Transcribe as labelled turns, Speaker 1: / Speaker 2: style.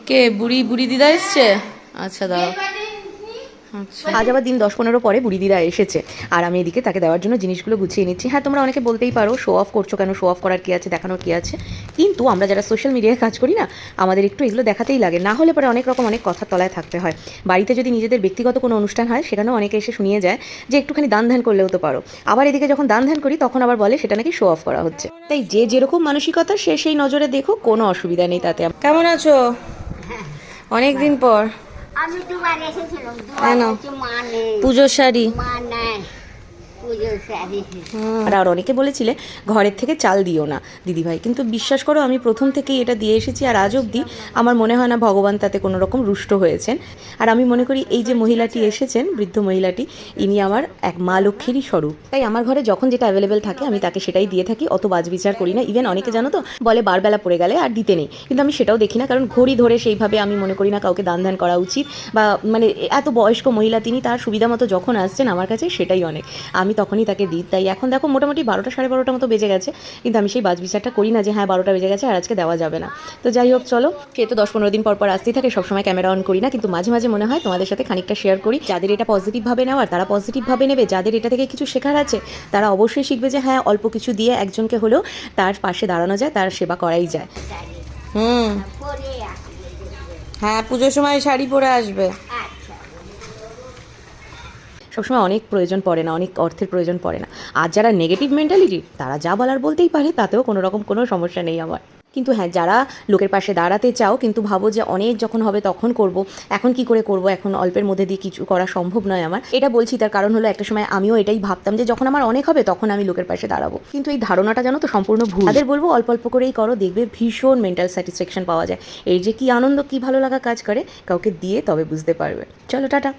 Speaker 1: কে বুড়ি বুড়ি দিদা এসছে? আচ্ছা দাও। আচ্ছা, আজ আবার দিন 10-15 পরে বুড়ি দিদা এসেছে, আর আমি এদিকে তাকে দেওয়ার জন্য জিনিসগুলো গুছিয়ে নিচ্ছি। হ্যাঁ, তোমরা অনেকে বলতেই পারো শো অফ করছো কেন, শো অফ করার কি আছে, দেখানোর কি আছে, কিন্তু আমরা যারা সোশ্যাল মিডিয়ায় কাজ করি না, আমাদের একটু এগুলো দেখাতেই লাগে, না হলে পরে অনেক রকম অনেক কথার তলায় থাকতে হয়। বাড়িতে যদি নিজেদের ব্যক্তিগত কোনো অনুষ্ঠান হয়, সেখানেও অনেকে এসে শুনিয়ে যায় যে একটুখানি দান ধ্যান করলেও তো পারো। আবার এদিকে যখন দান ধ্যান করি তখন আবার বলে সেটা নাকি শো অফ করা হচ্ছে। তাই যে যেরকম মানসিকতা সে সেই নজরে দেখো, কোনো অসুবিধা নেই তাতে। কেমন আছো? অনেক দিন পর।
Speaker 2: আমি দুবার এসেছিলাম,
Speaker 1: কেন?
Speaker 2: মা নেই,
Speaker 1: পুজোর শাড়ি।
Speaker 2: মা নেই, পুজোর শাড়ি।
Speaker 1: আর অনেকে বলেছিলে ঘরের থেকে চাল দিও না দিদিভাই, কিন্তু বিশ্বাস করো আমি প্রথম থেকেই এটা দিয়ে এসেছি, আর আজ অবধি আমার মনে হয় না ভগবান তাতে কোনো রকম রুষ্ট হয়েছেন। আর আমি মনে করি এই যে মহিলাটি এসেছেন, বৃদ্ধ মহিলাটি, ইনি আমার এক মা লক্ষ্মীরই স্বরূপ। তাই আমার ঘরে যখন যেটা অ্যাভেলেবেল থাকে আমি তাকে সেটাই দিয়ে থাকি, অত বাজবিচার করি না। ইভেন অনেকে জানো তো বলে বারবেলা পড়ে গেলে আর দিতে নেই, কিন্তু আমি সেটাও দেখি না, কারণ ঘড়ি ধরে সেইভাবে আমি মনে করি না কাউকে দান ধ্যান করা উচিত। বা মানে এত বয়স্ক মহিলা, তিনি তার সুবিধা মতো যখন আসছেন আমার কাছে সেটাই অনেক, আমি তখনই তাকে দিই। তাই এখন দেখো মোটামুটি 12টা 12:30 মতো বেজে গেছে, কিন্তু আমি সেই বাজবিচারটা করি না যে হ্যাঁ 12টা বেজে গেছে আর আজকে দেওয়া যাবে না। তো যাই হোক, চলো, সে তো 10-15 দিন পর পর আসতেই থাকে, সবসময় ক্যামেরা অন করি না, কিন্তু মাঝে মাঝে মনে হয় তোমাদের সাথে খানিকটা শেয়ার করি। যাদের এটা পজিটিভভাবে নেওয়ার তারা পজিটিভভাবে নেবে, যাদের এটা থেকে কিছু শেখার আছে তারা অবশ্যই শিখবে যে হ্যাঁ অল্প কিছু দিয়ে একজনকে হলেও তার পাশে দাঁড়ানো যায়, তার সেবা করাই যায়।
Speaker 2: পরে আসবে।
Speaker 1: হ্যাঁ, পুজোর সময় শাড়ি পরে আসবে।
Speaker 2: আচ্ছা,
Speaker 1: সবসময় অনেক প্রয়োজন পড়ে না, অনেক অর্থের প্রয়োজন পড়ে না। আর যারা নেগেটিভ মেন্টালিটি তারা যা বলার বলতেই পারে, তাতেও কোনো রকম কোনো সমস্যা নেই আমার। কিন্তু হ্যাঁ, যারা লোকের পাশে দাঁড়াতে চাও কিন্তু ভাবো যে অনেক যখন হবে তখন করব, এখন কি করে করব, এখন অল্পের মধ্যে দিয়ে কিছু করা সম্ভব নয় আমার, এটা বলছি তার কারণ হলো একটা সময় আমিও এটাই ভাবতাম যে যখন আমার অনেক হবে তখন আমি লোকের পাশে দাঁড়াবো, কিন্তু এই ধারণাটা জানো তো সম্পূর্ণ ভুল। তাদের বলবো অল্প অল্প করেই করো, দেখবে ভীষণ মেন্টাল স্যাটিসফ্যাকশন পাওয়া যায়। এই যে কি আনন্দ, কি ভালো লাগা কাজ করে, কাউকে দিয়ে তবে বুঝতে পারবে। চলো, টাটা।